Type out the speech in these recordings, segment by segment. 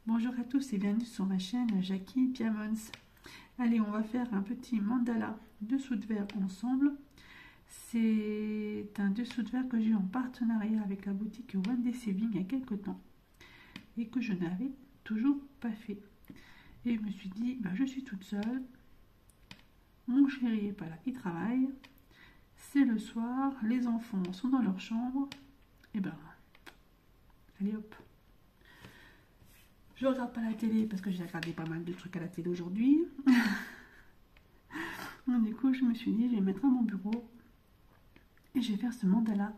Bonjour à tous et bienvenue sur ma chaîne Jackie Piamons. Allez, on va faire un petit mandala dessous de verre ensemble. C'est un dessous de verre que j'ai eu en partenariat avec la boutique One Day Saving il y a quelques temps et que je n'avais toujours pas fait. Et je me suis dit, je suis toute seule, mon chéri est pas là, il travaille, c'est le soir, les enfants sont dans leur chambre, et allez hop. Je regarde pas la télé parce que j'ai regardé pas mal de trucs à la télé aujourd'hui. Donc du coup, je me suis dit, je vais mettre à mon bureau et je vais faire ce mandala.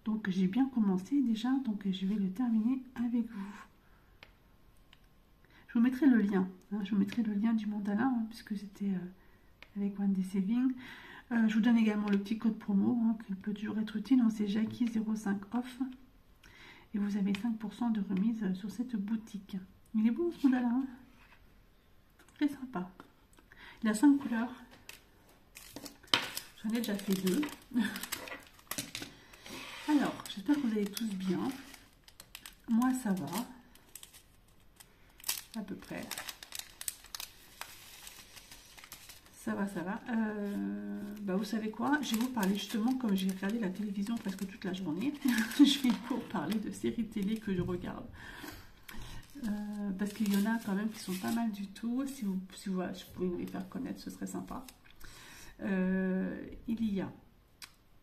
Donc j'ai bien commencé déjà, donc je vais le terminer avec vous. Je vous mettrai le lien, je vous mettrai le lien du mandala, puisque c'était avec One Day Saving. Je vous donne également le petit code promo, qui peut toujours être utile, c'est Jackie05 off. Et vous avez 5% de remise sur cette boutique. Il est beau ce mandala, très sympa. Il a 5 couleurs. J'en ai déjà fait 2. Alors, j'espère que vous allez tous bien. Moi, ça va. À peu près. Ça va, ça va. Vous savez quoi? Je vais vous parler justement, comme j'ai regardé la télévision presque toute la journée. Je vais vous parler de séries télé que je regarde. Parce qu'il y en a quand même qui sont pas mal du tout. Si vous je pouvais vous les faire connaître, ce serait sympa. Il y a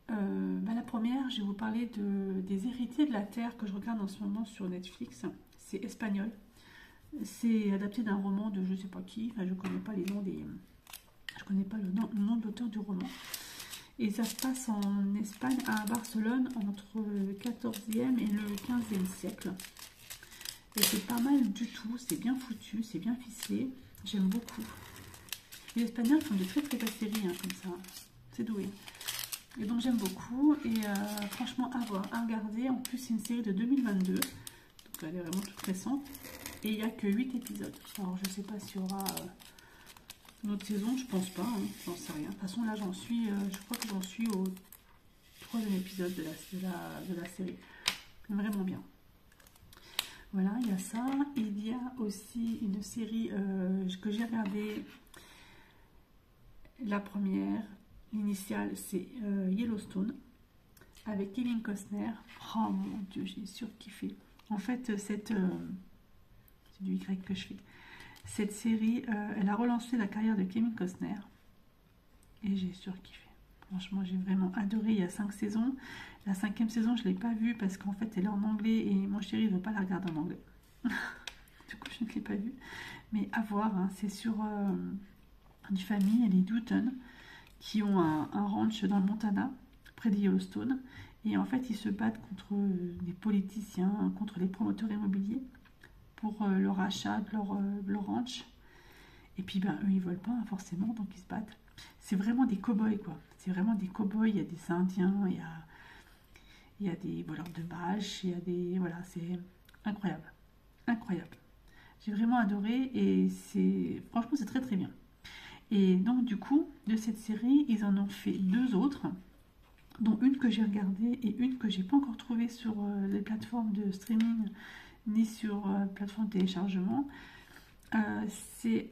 la première, je vais vous parler des héritiers de la terre que je regarde en ce moment sur Netflix. C'est espagnol. C'est adapté d'un roman de je sais pas qui. Enfin, je connais pas les noms des. Je connais pas le nom de l'auteur du roman. Et ça se passe en Espagne, à Barcelone, entre le 14e et le 15e siècle. Et c'est pas mal du tout, c'est bien foutu, c'est bien ficelé, j'aime beaucoup. Les Espagnols font de très très belles séries, comme ça, c'est doué. Et donc j'aime beaucoup, et franchement à voir, à regarder. En plus c'est une série de 2022, donc elle est vraiment toute récente. Et il n'y a que 8 épisodes. Alors je sais pas s'il y aura une autre saison, je pense pas, j'en sais rien. De toute façon là j'en suis, je crois que j'en suis au 3e épisode de la série. Vraiment bien. Voilà, il y a ça. Il y a aussi une série que j'ai regardée. La première, l'initiale, c'est Yellowstone, avec Kevin Costner. Oh mon Dieu, j'ai surkiffé. En fait, c'est du Y que je fais. Cette série, elle a relancé la carrière de Kevin Costner. Et j'ai surkiffé. Franchement, j'ai vraiment adoré. Il y a 5 saisons. La 5e saison, je ne l'ai pas vue parce qu'en fait, elle est en anglais et mon chéri ne veut pas la regarder en anglais. Du coup, je ne l'ai pas vue. Mais à voir, c'est sur une famille, les Doughton, qui ont un ranch dans le Montana, près de Yellowstone. Et en fait, ils se battent contre des politiciens, contre les promoteurs immobiliers pour le rachat de leur ranch. Et puis, eux, ils ne veulent pas, forcément, donc ils se battent. C'est vraiment des cow-boys, quoi. C'est vraiment des cow-boys. Il y a des Indiens, il y a des voleurs de vaches, il y a des... Voilà, c'est incroyable. Incroyable. J'ai vraiment adoré et franchement, c'est très très bien. Et donc, du coup, de cette série, ils en ont fait 2 autres, dont une que j'ai regardée et une que j'ai pas encore trouvée sur les plateformes de streaming ni sur plateforme de téléchargement. C'est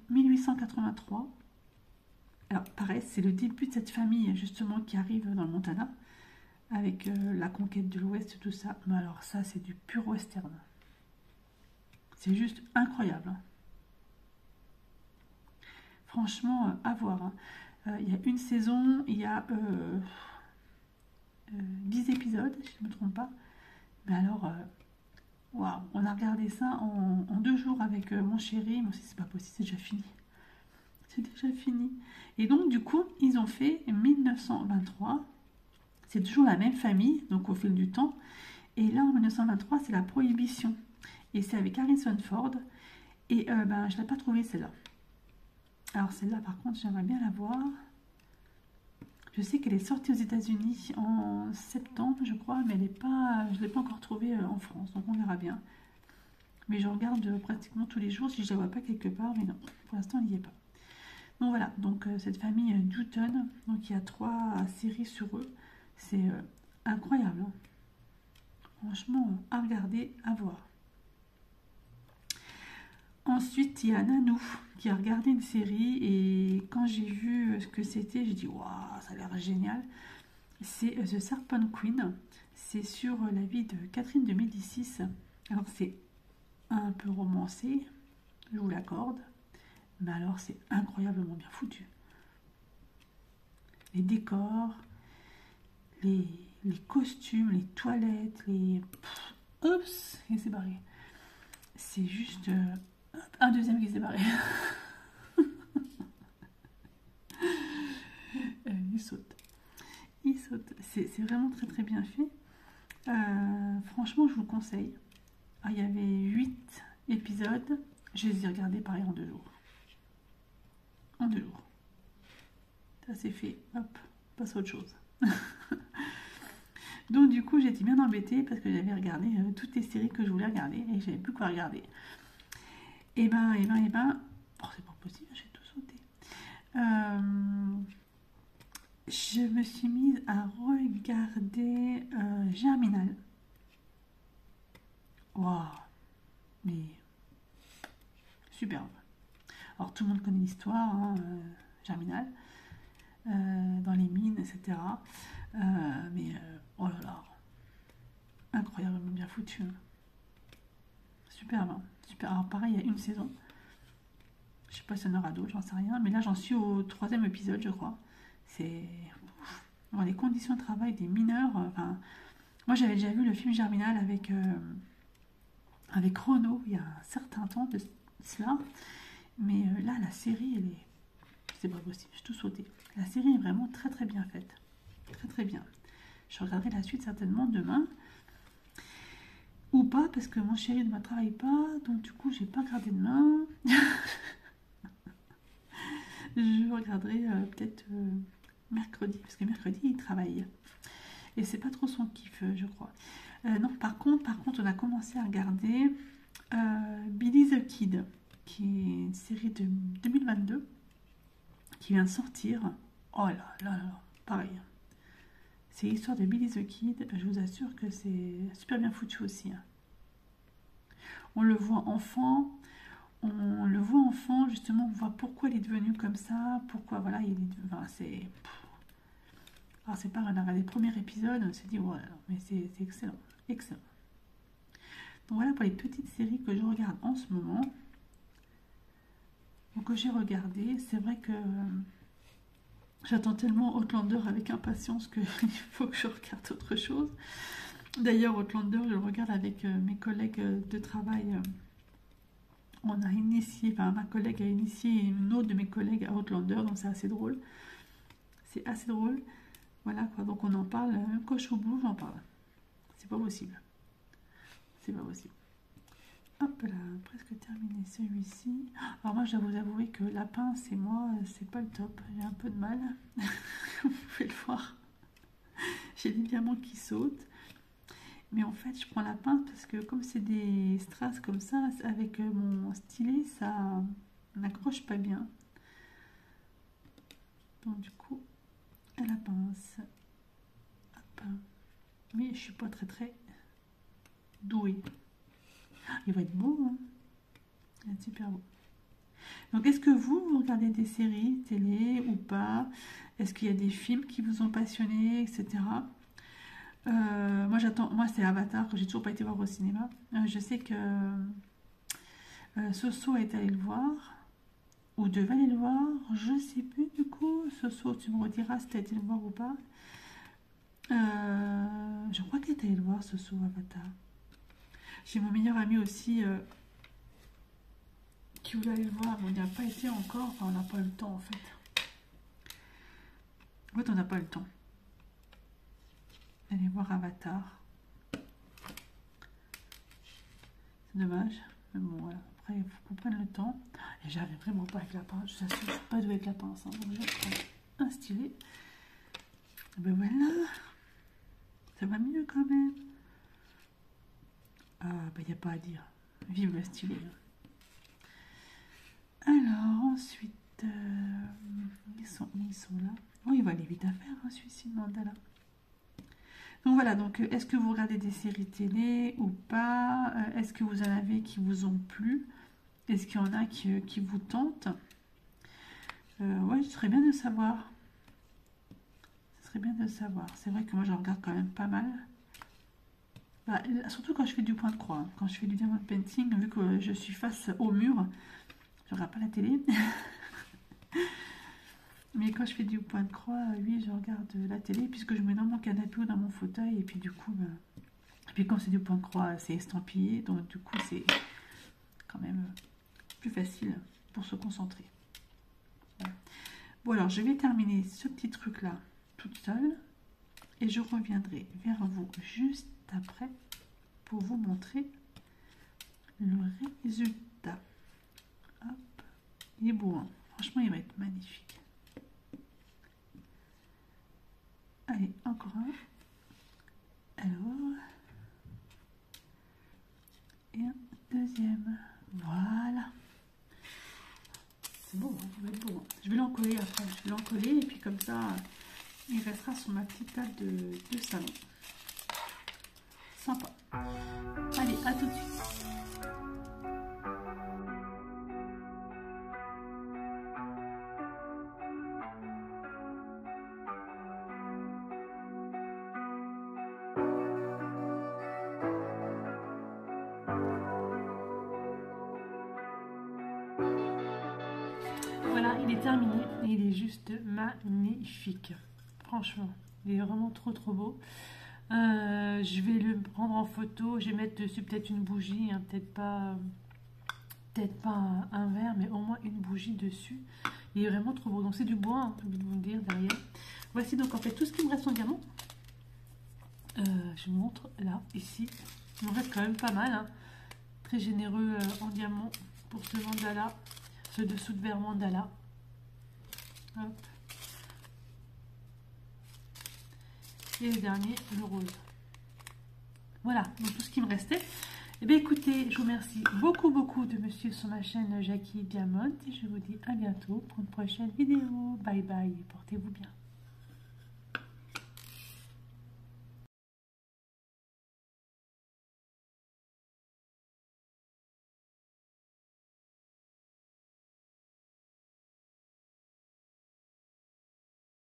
1883. Alors, pareil, c'est le début de cette famille, justement, qui arrive dans le Montana, avec la conquête de l'Ouest, tout ça. Mais alors, ça, c'est du pur western. C'est juste incroyable. Franchement, à voir. Il y a une saison, il y a 10 épisodes, si je ne me trompe pas. Mais alors, waouh, on a regardé ça en 2 jours avec mon chéri. Moi aussi, c'est pas possible, c'est déjà fini. C'est déjà fini. Et donc, du coup, ils ont fait 1923. C'est toujours la même famille, donc au fil du temps. Et là, en 1923, c'est la Prohibition. Et c'est avec Harrison Ford. Et je ne l'ai pas trouvée, celle-là. Alors, celle-là, par contre, j'aimerais bien la voir. Je sais qu'elle est sortie aux États-Unis en septembre, je crois, mais je ne l'ai pas encore trouvée en France. Donc, on verra bien. Mais je regarde pratiquement tous les jours si je ne la vois pas quelque part. Mais non, pour l'instant, elle n'y est pas. Donc voilà, donc cette famille Doughton, donc il y a 3 séries sur eux, c'est incroyable. Franchement, à regarder, à voir. Ensuite, il y a Nanou qui a regardé une série et quand j'ai vu ce que c'était, j'ai dit waouh, ça a l'air génial. C'est The Serpent Queen. C'est sur la vie de Catherine de Médicis. Alors, c'est un peu romancé, je vous l'accorde, mais alors c'est incroyablement bien foutu. Les décors, les, les costumes, les toilettes, oups, il s'est barré. C'est juste un deuxième qui s'est barré. Il saute. Il saute. C'est vraiment très très bien fait. Franchement, je vous conseille. Ah, il y avait 8 épisodes. Je les ai regardés pareil en 2 jours. En 2 jours. Ça c'est fait. Hop, passe à autre chose. Donc du coup, j'étais bien embêtée parce que j'avais regardé toutes les séries que je voulais regarder et j'avais plus quoi regarder. Et ben, oh, c'est pas possible, j'ai tout sauté. Je me suis mise à regarder Germinal. Waouh, mais superbe. Alors tout le monde connaît l'histoire, hein, Germinal, dans les mines, etc. Oh là là, incroyablement bien foutu. Hein. Superbe, hein. Super. Alors pareil, il y a une saison. Je sais pas si il y en aura d'autres, j'en sais rien. Mais là, j'en suis au 3e épisode, je crois. C'est... Bon, les conditions de travail des mineurs... Enfin, moi, j'avais déjà vu le film Germinal avec Renaud, il y a un certain temps de cela. Mais là, la série, elle est... C'est pas possible, j'ai tout sauté. La série est vraiment très très bien faite. Très très bien. Je regarderai la suite certainement demain. Ou pas, parce que mon chéri ne travaille pas. Donc du coup, j'ai pas regardé demain. Je regarderai peut-être mercredi, parce que mercredi, il travaille. Et c'est pas trop son kiff, je crois. Non, par contre, on a commencé à regarder Billy the Kid, qui est une série de 2022, qui vient de sortir. Oh là là là, pareil. C'est l'histoire de Billy the Kid. Je vous assure que c'est super bien foutu aussi. Hein. On le voit enfant. Justement, on voit pourquoi il est devenu comme ça, pourquoi, voilà, il est... Enfin, c'est... Alors, c'est pas on a regardé les premiers épisodes, on s'est dit, ouais, mais c'est excellent, excellent. Donc voilà pour les petites séries que je regarde en ce moment, ou que j'ai regardé. C'est vrai que j'attends tellement Outlander avec impatience qu'il faut que je regarde autre chose. D'ailleurs, Outlander, je le regarde avec mes collègues de travail. On a initié, enfin ma collègue a initié une autre de mes collègues à Outlander, donc c'est assez drôle. C'est assez drôle. Voilà quoi, donc on en parle, même quand je suis au boulot, j'en parle. C'est pas possible. C'est pas possible. Hop là, presque terminé celui-ci. Alors moi, je dois vous avouer que la pince et moi, c'est pas le top. J'ai un peu de mal. Vous pouvez le voir. J'ai des diamants qui sautent. Mais en fait, je prends la pince parce que comme c'est des strass comme ça, avec mon stylet, ça n'accroche pas bien. Donc du coup, à la pince. Hop. Mais je suis pas très très douée. Il va être beau, hein. Il va être super beau. Donc, est-ce que vous regardez des séries télé ou pas? Est-ce qu'il y a des films qui vous ont passionné, etc. Moi c'est Avatar que j'ai toujours pas été voir au cinéma. Je sais que Soso est allé le voir, ou devait aller le voir, je sais plus du coup. Soso, tu me rediras si tu as été le voir ou pas. Je crois qu'elle est allée le voir, Soso, Avatar. J'ai mon meilleur ami aussi qui voulait aller le voir, mais on n'y a pas été encore. Enfin, on n'a pas eu le temps en fait. En fait, on n'a pas eu le temps d'aller voir Avatar. C'est dommage. Mais bon, voilà. Après, il faut qu'on prenne le temps. Et j'arrive vraiment pas avec la pince. Je ne suis pas douée avec la pince. Hein. Donc, je vais prendre un stylet. Et ben voilà. Ça va mieux quand même. Ah, ben il n'y a pas à dire. Vive le stylet. Alors, ensuite, ils sont là. Oh, il va aller vite à faire, hein, celui-ci, Mandala. Donc voilà, donc est-ce que vous regardez des séries télé ou pas? Est-ce que vous en avez qui vous ont plu? Est-ce qu'il y en a qui vous tentent? Ouais, ce serait bien de savoir. Ce serait bien de savoir. C'est vrai que moi, j'en regarde quand même pas mal. Bah, surtout quand je fais du point de croix. Hein. Quand je fais du diamond painting, vu que je suis face au mur, je regarde pas la télé. Mais quand je fais du point de croix, oui, je regarde la télé, puisque je me mets dans mon canapé ou dans mon fauteuil. Et puis du coup, bah, et puis quand c'est du point de croix, c'est estampillé. Donc du coup, c'est quand même plus facile pour se concentrer. Voilà. Bon, alors je vais terminer ce petit truc-là toute seule. Et je reviendrai vers vous juste après pour vous montrer le résultat. Hop. Il est beau, hein. Franchement, il va être magnifique. Allez, encore un. Alors. Et un deuxième. Voilà. C'est beau, hein, il va être beau. Hein. Je vais l'encoller après. Je vais l'encoller et puis comme ça, il restera sur ma petite table de salon. Sympa. Allez, à tout de suite. Voilà, il est terminé et il est juste magnifique. Franchement, il est vraiment trop beau. Je vais le prendre en photo. Je vais mettre dessus peut-être une bougie, hein, peut-être pas un verre, mais au moins une bougie dessus. Il est vraiment trop beau. Donc c'est du bois, hein, j'ai envie de vous le dire derrière. Voici donc en fait tout ce qui me reste en diamant. Je vous montre là, ici. Il me reste quand même pas mal. Hein. Très généreux en diamant pour ce mandala. Ce dessous de verre mandala. Hop. Et le dernier, le rose. Voilà, donc tout ce qui me restait. Eh bien écoutez, je vous remercie beaucoup de me suivre sur ma chaîne Jackie Diamond. Et je vous dis à bientôt pour une prochaine vidéo. Bye bye, portez-vous bien.